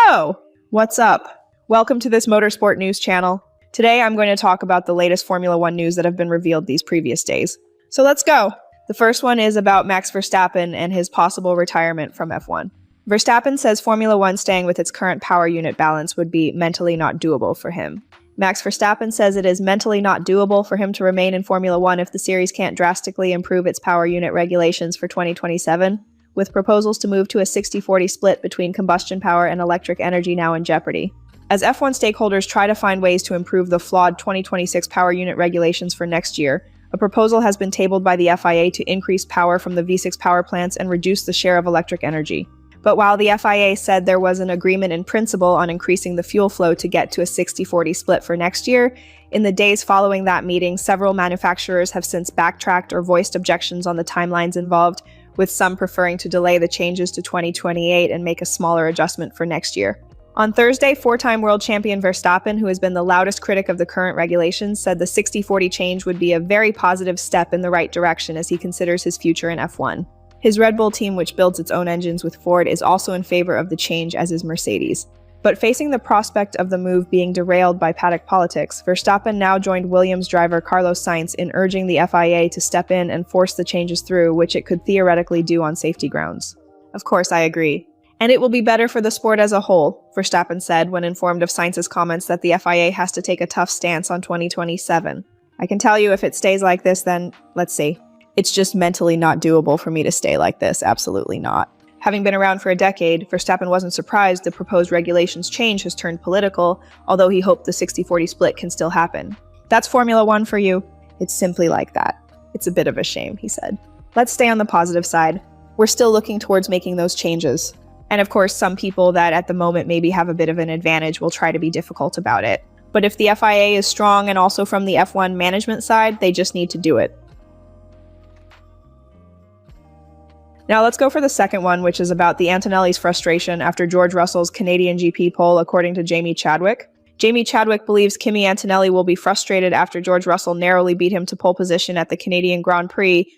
So, what's up? Welcome to this motorsport news channel. Today I'm going to talk about the latest Formula 1 news that have been revealed these previous days. So let's go! The first one is about Max Verstappen and his possible retirement from F1. Verstappen says Formula 1 staying with its current power unit balance would be mentally not doable for him. Max Verstappen says it is mentally not doable for him to remain in Formula 1 if the series can't drastically improve its power unit regulations for 2027, with proposals to move to a 60-40 split between combustion power and electric energy now in jeopardy. As F1 stakeholders try to find ways to improve the flawed 2026 power unit regulations for next year, a proposal has been tabled by the FIA to increase power from the V6 power plants and reduce the share of electric energy. But while the FIA said there was an agreement in principle on increasing the fuel flow to get to a 60-40 split for next year, in the days following that meeting, several manufacturers have since backtracked or voiced objections on the timelines involved, with some preferring to delay the changes to 2028 and make a smaller adjustment for next year. On Thursday, four-time world champion Verstappen, who has been the loudest critic of the current regulations, said the 60-40 change would be a very positive step in the right direction as he considers his future in F1. His Red Bull team, which builds its own engines with Ford, is also in favor of the change, as is Mercedes. But facing the prospect of the move being derailed by paddock politics, Verstappen now joined Williams driver Carlos Sainz in urging the FIA to step in and force the changes through, which it could theoretically do on safety grounds. Of course, I agree. And it will be better for the sport as a whole, Verstappen said when informed of Sainz's comments that the FIA has to take a tough stance on 2027. I can tell you if it stays like this, then, let's see. It's just mentally not doable for me to stay like this, absolutely not. Having been around for a decade, Verstappen wasn't surprised the proposed regulations change has turned political, although he hoped the 60-40 split can still happen. That's Formula 1 for you. It's simply like that. It's a bit of a shame, he said. Let's stay on the positive side. We're still looking towards making those changes. And of course, some people that at the moment maybe have a bit of an advantage will try to be difficult about it. But if the FIA is strong and also from the F1 management side, they just need to do it. Now let's go for the second one, which is about the Antonelli's frustration after George Russell's Canadian GP pole, according to Jamie Chadwick. Jamie Chadwick believes Kimi Antonelli will be frustrated after George Russell narrowly beat him to pole position at the Canadian Grand Prix.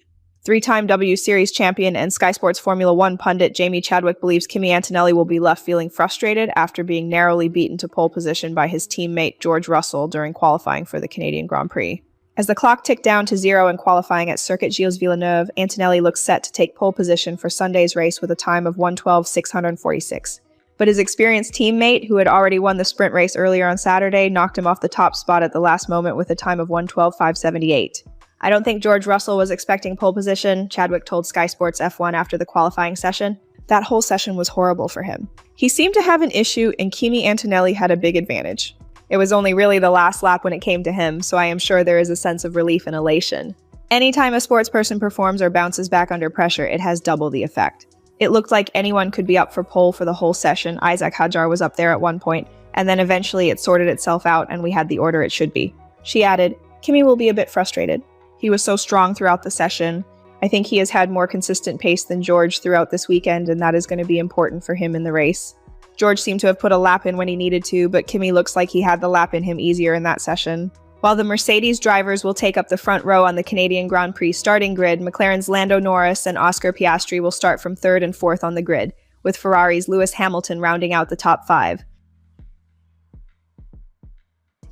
Three-time W Series champion and Sky Sports Formula 1 pundit Jamie Chadwick believes Kimi Antonelli will be left feeling frustrated after being narrowly beaten to pole position by his teammate George Russell during qualifying for the Canadian Grand Prix. As the clock ticked down to zero in qualifying at Circuit Gilles Villeneuve, Antonelli looks set to take pole position for Sunday's race with a time of 1:12.646. But his experienced teammate, who had already won the sprint race earlier on Saturday, knocked him off the top spot at the last moment with a time of 1:12.578. I don't think George Russell was expecting pole position, Chadwick told Sky Sports F1 after the qualifying session. That whole session was horrible for him. He seemed to have an issue and Kimi Antonelli had a big advantage. It was only really the last lap when it came to him, so I am sure there is a sense of relief and elation. Anytime a sports person performs or bounces back under pressure, it has double the effect. It looked like anyone could be up for pole for the whole session. Isaac Hadjar was up there at one point, and then eventually it sorted itself out and we had the order it should be. She added, Kimi will be a bit frustrated. He was so strong throughout the session. I think he has had more consistent pace than George throughout this weekend, and that is going to be important for him in the race. George seemed to have put a lap in when he needed to, but Kimi looks like he had the lap in him easier in that session. While the Mercedes drivers will take up the front row on the Canadian Grand Prix starting grid, McLaren's Lando Norris and Oscar Piastri will start from third and fourth on the grid, with Ferrari's Lewis Hamilton rounding out the top five.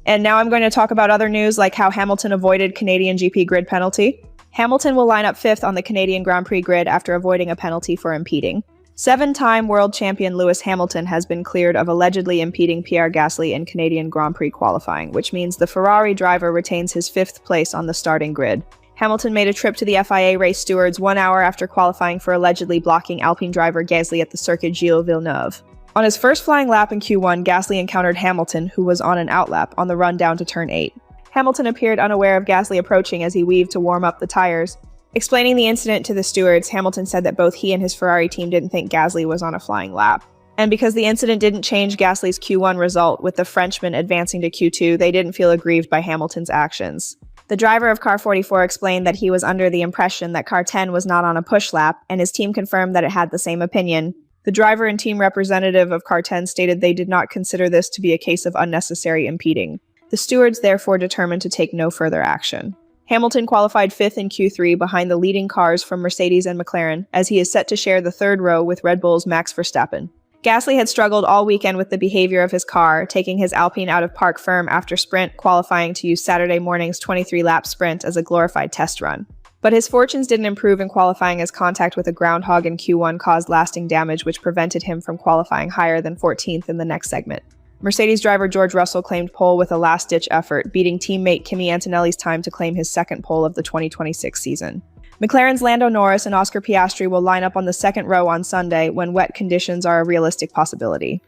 And now I'm going to talk about other news like how Hamilton avoided Canadian GP grid penalty. Hamilton will line up fifth on the Canadian Grand Prix grid after avoiding a penalty for impeding. Seven-time world champion Lewis Hamilton has been cleared of allegedly impeding Pierre Gasly in Canadian Grand Prix qualifying, which means the Ferrari driver retains his fifth place on the starting grid. Hamilton made a trip to the FIA race stewards 1 hour after qualifying for allegedly blocking Alpine driver Gasly at the Circuit Gilles Villeneuve. On his first flying lap in Q1, Gasly encountered Hamilton, who was on an outlap, on the run down to turn 8. Hamilton appeared unaware of Gasly approaching as he weaved to warm up the tires. Explaining the incident to the stewards, Hamilton said that both he and his Ferrari team didn't think Gasly was on a flying lap. And because the incident didn't change Gasly's Q1 result, with the Frenchman advancing to Q2, they didn't feel aggrieved by Hamilton's actions. The driver of car 44 explained that he was under the impression that car 10 was not on a push lap, and his team confirmed that it had the same opinion. The driver and team representative of car 10 stated they did not consider this to be a case of unnecessary impeding. The stewards therefore determined to take no further action. Hamilton qualified fifth in Q3 behind the leading cars from Mercedes and McLaren, as he is set to share the third row with Red Bull's Max Verstappen. Gasly had struggled all weekend with the behavior of his car, taking his Alpine out of park firm after sprint, qualifying to use Saturday morning's 23-lap sprint as a glorified test run. But his fortunes didn't improve in qualifying as contact with a groundhog in Q1 caused lasting damage, which prevented him from qualifying higher than 14th in the next segment. Mercedes driver George Russell claimed pole with a last-ditch effort, beating teammate Kimi Antonelli's time to claim his second pole of the 2026 season. McLaren's Lando Norris and Oscar Piastri will line up on the second row on Sunday when wet conditions are a realistic possibility.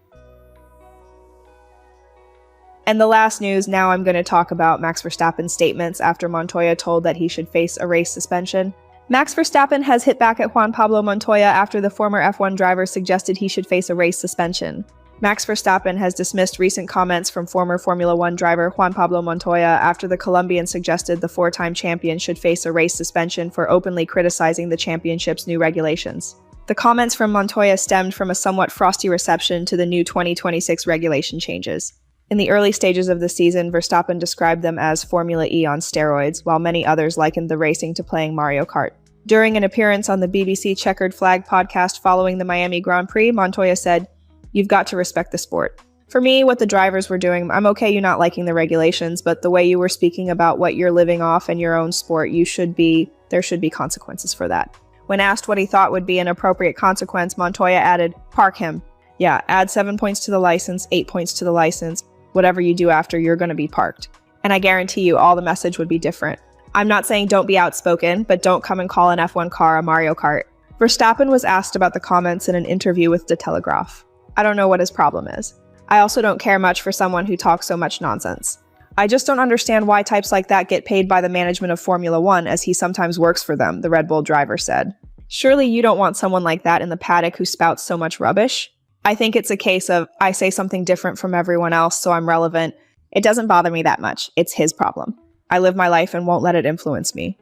And the last news, now I'm going to talk about Max Verstappen's statements after Montoya told that he should face a race suspension. Max Verstappen has hit back at Juan Pablo Montoya after the former F1 driver suggested he should face a race suspension. Max Verstappen has dismissed recent comments from former Formula One driver Juan Pablo Montoya after the Colombian suggested the four-time champion should face a race suspension for openly criticizing the championship's new regulations. The comments from Montoya stemmed from a somewhat frosty reception to the new 2026 regulation changes. In the early stages of the season, Verstappen described them as Formula E on steroids, while many others likened the racing to playing Mario Kart. During an appearance on the BBC Checkered Flag podcast following the Miami Grand Prix, Montoya said, "You've got to respect the sport. For me, what the drivers were doing, I'm okay you not liking the regulations, but the way you were speaking about what you're living off in your own sport, there should be consequences for that." When asked what he thought would be an appropriate consequence, Montoya added, "Park him. Yeah, add 7 points to the license, 8 points to the license. Whatever you do after, you're going to be parked." And I guarantee you all the message would be different. I'm not saying don't be outspoken, but don't come and call an F1 car a Mario Kart. Verstappen was asked about the comments in an interview with De Telegraph. I don't know what his problem is. I also don't care much for someone who talks so much nonsense. I just don't understand why types like that get paid by the management of Formula One, as he sometimes works for them, the Red Bull driver said. Surely you don't want someone like that in the paddock who spouts so much rubbish? I think it's a case of, I say something different from everyone else, so I'm relevant. It doesn't bother me that much. It's his problem. I live my life and won't let it influence me.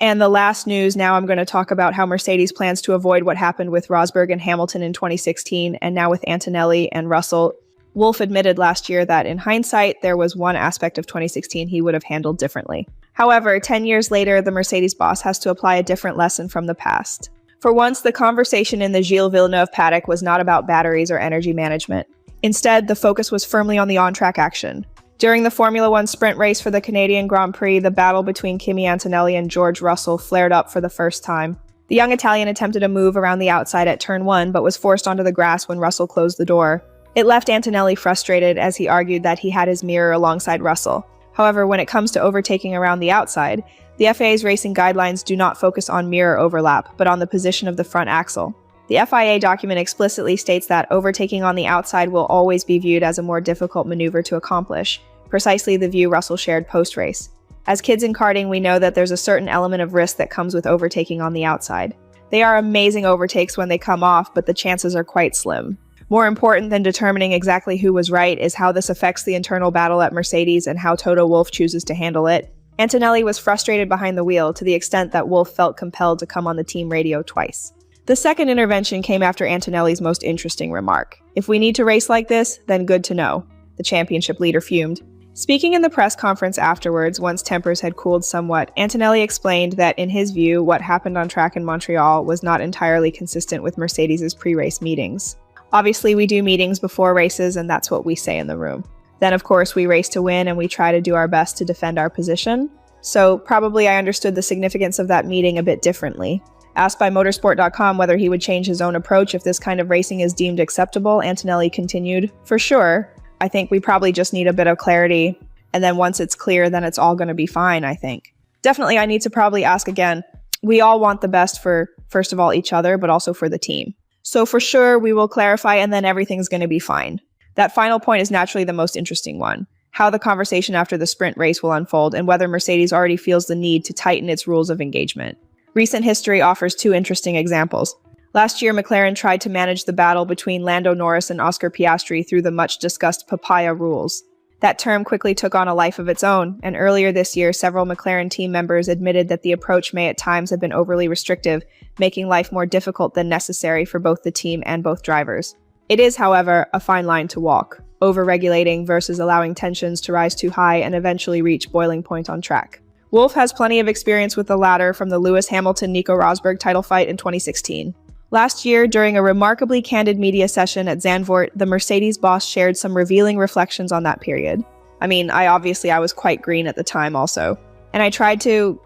And the last news, now I'm going to talk about how Mercedes plans to avoid what happened with Rosberg and Hamilton in 2016, and now with Antonelli and Russell. Wolff admitted last year that in hindsight, there was one aspect of 2016 he would have handled differently. However, 10 years later, the Mercedes boss has to apply a different lesson from the past. For once, the conversation in the Gilles Villeneuve paddock was not about batteries or energy management. Instead, the focus was firmly on the on-track action. During the Formula One sprint race for the Canadian Grand Prix, the battle between Kimi Antonelli and George Russell flared up for the first time. The young Italian attempted a move around the outside at turn 1, but was forced onto the grass when Russell closed the door. It left Antonelli frustrated as he argued that he had his mirror alongside Russell. However, when it comes to overtaking around the outside, the FIA's racing guidelines do not focus on mirror overlap, but on the position of the front axle. The FIA document explicitly states that overtaking on the outside will always be viewed as a more difficult maneuver to accomplish, precisely the view Russell shared post-race. As kids in karting, we know that there's a certain element of risk that comes with overtaking on the outside. They are amazing overtakes when they come off, but the chances are quite slim. More important than determining exactly who was right is how this affects the internal battle at Mercedes and how Toto Wolff chooses to handle it. Antonelli was frustrated behind the wheel to the extent that Wolff felt compelled to come on the team radio twice. The second intervention came after Antonelli's most interesting remark. "If we need to race like this, then good to know." The championship leader fumed. Speaking in the press conference afterwards, once tempers had cooled somewhat, Antonelli explained that in his view, what happened on track in Montreal was not entirely consistent with Mercedes' pre-race meetings. "Obviously, we do meetings before races, and that's what we say in the room. Then, of course, we race to win, and we try to do our best to defend our position. So probably I understood the significance of that meeting a bit differently." Asked by motorsport.com whether he would change his own approach if this kind of racing is deemed acceptable, Antonelli continued, "For sure. I think we probably just need a bit of clarity, and then once it's clear, then it's all going to be fine, I think. Definitely, I need to probably ask again. We all want the best for, first of all, each other, but also for the team. So for sure, we will clarify, and then everything's going to be fine." That final point is naturally the most interesting one. How the conversation after the sprint race will unfold, and whether Mercedes already feels the need to tighten its rules of engagement. Recent history offers two interesting examples. Last year, McLaren tried to manage the battle between Lando Norris and Oscar Piastri through the much-discussed papaya rules. That term quickly took on a life of its own, and earlier this year, several McLaren team members admitted that the approach may at times have been overly restrictive, making life more difficult than necessary for both the team and both drivers. It is, however, a fine line to walk, over-regulating versus allowing tensions to rise too high and eventually reach boiling point on track. Wolff has plenty of experience with the latter from the Lewis Hamilton-Nico Rosberg title fight in 2016. Last year, during a remarkably candid media session at Zandvoort, the Mercedes boss shared some revealing reflections on that period. I mean, I was quite green at the time also. And I tried to,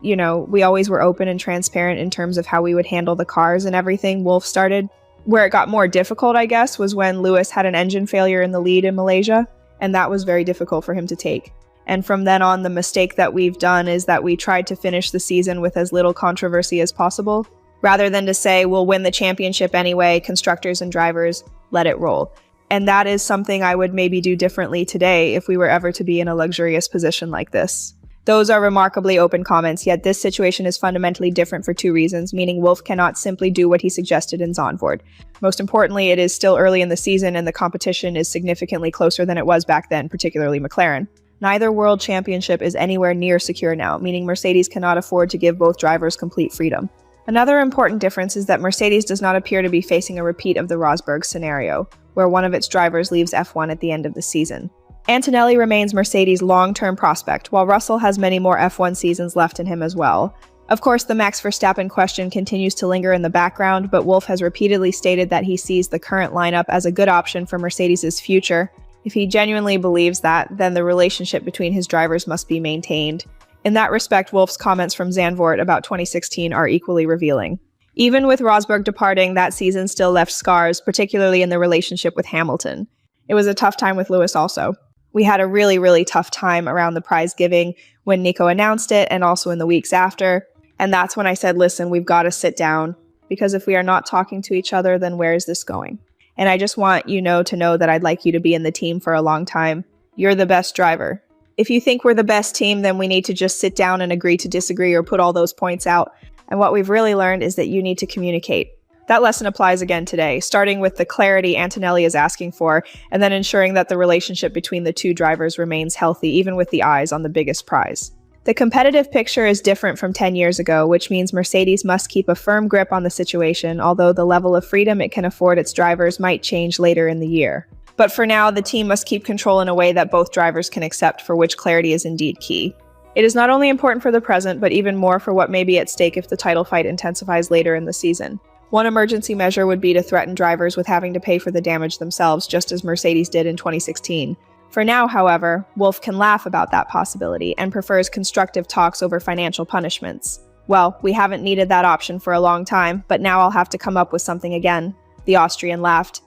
we always were open and transparent in terms of how we would handle the cars and everything. Wolff started. Where it got more difficult, I guess, was when Lewis had an engine failure in the lead in Malaysia, and that was very difficult for him to take. And from then on, the mistake that we've done is that we tried to finish the season with as little controversy as possible, rather than to say, we'll win the championship anyway, constructors and drivers, let it roll. And that is something I would maybe do differently today if we were ever to be in a luxurious position like this. Those are remarkably open comments, yet this situation is fundamentally different for two reasons, meaning Wolff cannot simply do what he suggested in Zandvoort. Most importantly, it is still early in the season and the competition is significantly closer than it was back then, particularly McLaren. Neither world championship is anywhere near secure now, meaning Mercedes cannot afford to give both drivers complete freedom. Another important difference is that Mercedes does not appear to be facing a repeat of the Rosberg scenario, where one of its drivers leaves F1 at the end of the season. Antonelli remains Mercedes' long-term prospect, while Russell has many more F1 seasons left in him as well. Of course, the Max Verstappen question continues to linger in the background, but Wolff has repeatedly stated that he sees the current lineup as a good option for Mercedes' future. If he genuinely believes that, then the relationship between his drivers must be maintained. In that respect, Wolff's comments from Zandvoort about 2016 are equally revealing. Even with Rosberg departing, that season still left scars, particularly in the relationship with Hamilton. It was a tough time with Lewis also. We had a really, really tough time around the prize giving when Nico announced it and also in the weeks after. And that's when I said, listen, we've got to sit down, because if we are not talking to each other, then where is this going? And I just want you to know that I'd like you to be in the team for a long time. You're the best driver. If you think we're the best team, then we need to just sit down and agree to disagree or put all those points out. And what we've really learned is that you need to communicate. That lesson applies again today, starting with the clarity Antonelli is asking for, and then ensuring that the relationship between the two drivers remains healthy, even with the eyes on the biggest prize. The competitive picture is different from 10 years ago, which means Mercedes must keep a firm grip on the situation, although the level of freedom it can afford its drivers might change later in the year. But for now, the team must keep control in a way that both drivers can accept, for which clarity is indeed key. It is not only important for the present, but even more for what may be at stake if the title fight intensifies later in the season. One emergency measure would be to threaten drivers with having to pay for the damage themselves, just as Mercedes did in 2016. For now, however, Wolff can laugh about that possibility and prefers constructive talks over financial punishments. Well, we haven't needed that option for a long time, but now I'll have to come up with something again. The Austrian laughed.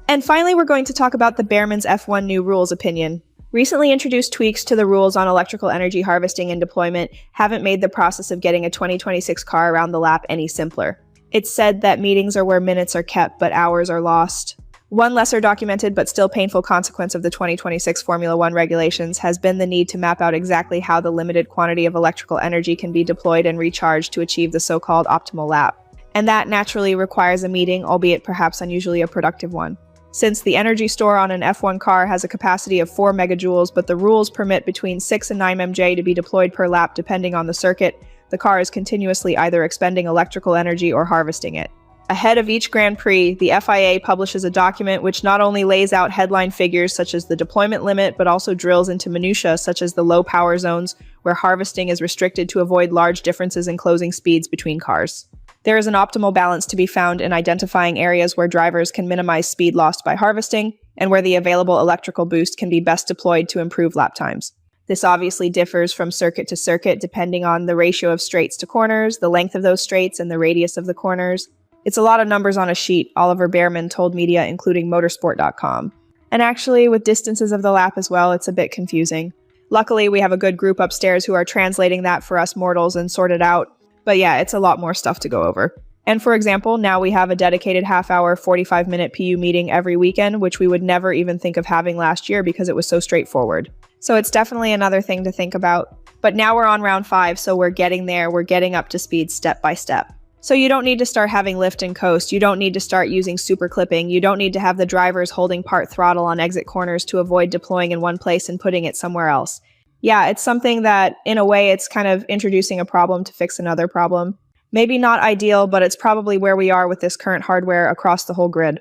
And finally, we're going to talk about the Bearman's F1 new rules opinion. Recently introduced tweaks to the rules on electrical energy harvesting and deployment haven't made the process of getting a 2026 car around the lap any simpler. It's said that meetings are where minutes are kept, but hours are lost. One lesser documented but still painful consequence of the 2026 Formula One regulations has been the need to map out exactly how the limited quantity of electrical energy can be deployed and recharged to achieve the so-called optimal lap. And that naturally requires a meeting, albeit perhaps unusually a productive one. Since the energy store on an F1 car has a capacity of 4 megajoules, but the rules permit between 6 and 9 MJ to be deployed per lap depending on the circuit, the car is continuously either expending electrical energy or harvesting it. Ahead of each Grand Prix, the FIA publishes a document which not only lays out headline figures such as the deployment limit, but also drills into minutiae such as the low power zones, where harvesting is restricted to avoid large differences in closing speeds between cars. There is an optimal balance to be found in identifying areas where drivers can minimize speed lost by harvesting, and where the available electrical boost can be best deployed to improve lap times. This obviously differs from circuit to circuit depending on the ratio of straights to corners, the length of those straights, and the radius of the corners. It's a lot of numbers on a sheet, Oliver Bearman told media including motorsport.com. And actually, with distances of the lap as well, it's a bit confusing. Luckily, we have a good group upstairs who are translating that for us mortals and sort it out. But yeah, it's a lot more stuff to go over. And for example, now we have a dedicated half-hour, 45-minute PU meeting every weekend, which we would never even think of having last year because it was so straightforward. So it's definitely another thing to think about. But now we're on round 5, so we're getting there. We're getting up to speed step by step. So you don't need to start having lift and coast. You don't need to start using super clipping. You don't need to have the drivers holding part throttle on exit corners to avoid deploying in one place and putting it somewhere else. Yeah, it's something that, in a way, it's kind of introducing a problem to fix another problem. Maybe not ideal, but it's probably where we are with this current hardware across the whole grid.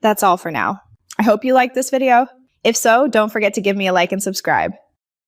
That's all for now. I hope you liked this video. If so, don't forget to give me a like and subscribe.